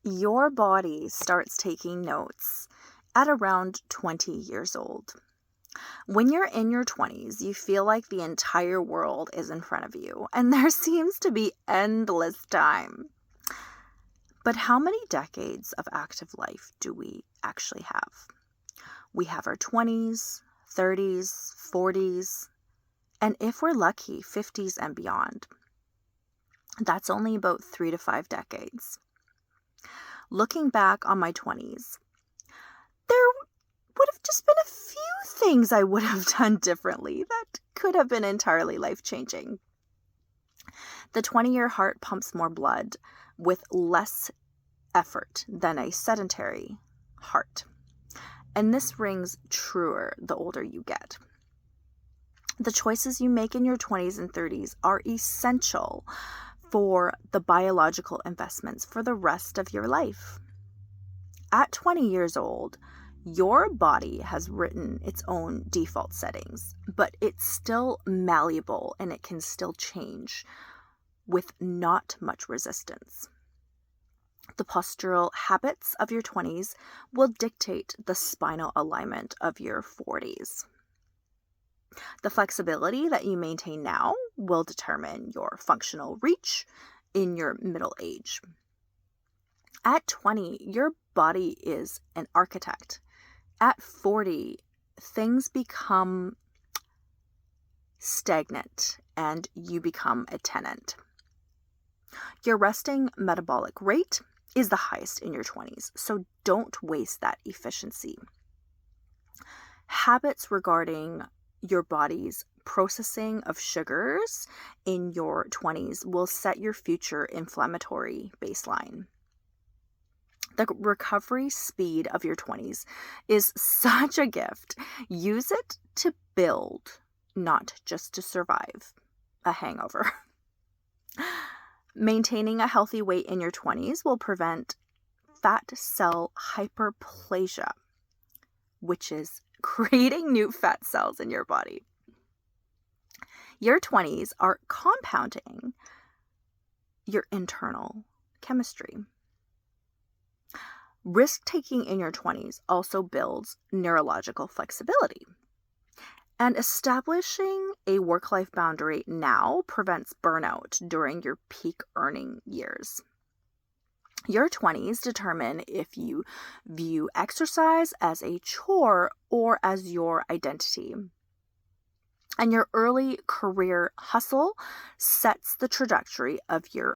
Your body starts taking notes at around 20 years old. When you're in your 20s, you feel like the entire world is in front of you, and there seems to be endless time. But how many decades of active life do we actually have? We have our 20s, 30s, 40s, and if we're lucky, 50s and beyond. That's only about 3 to 5 decades. Looking back on my 20s, there would have just been a few things I would have done differently that could have been entirely life-changing. The 20-year heart pumps more blood with less effort than a sedentary heart. And this rings truer the older you get. The choices you make in your 20s and 30s are essential for the biological investments for the rest of your life. At 20 years old, your body has written its own default settings, but it's still malleable and it can still change with not much resistance. The postural habits of your 20s will dictate the spinal alignment of your 40s. The flexibility that you maintain now will determine your functional reach in your middle age. At 20, your body is an architect. At 40, things become stagnant and you become a tenant. Your resting metabolic rate is the highest in your 20s, so don't waste that efficiency. Habits regarding your body's processing of sugars in your 20s will set your future inflammatory baseline. The recovery speed of your 20s is such a gift. Use it to build, not just to survive a hangover. Maintaining a healthy weight in your 20s will prevent fat cell hyperplasia, which is creating new fat cells in your body. Your 20s are compounding your internal chemistry. Risk-taking in your 20s also builds neurological flexibility. And establishing a work-life boundary now prevents burnout during your peak earning years. Your 20s determine if you view exercise as a chore or as your identity. And your early career hustle sets the trajectory of your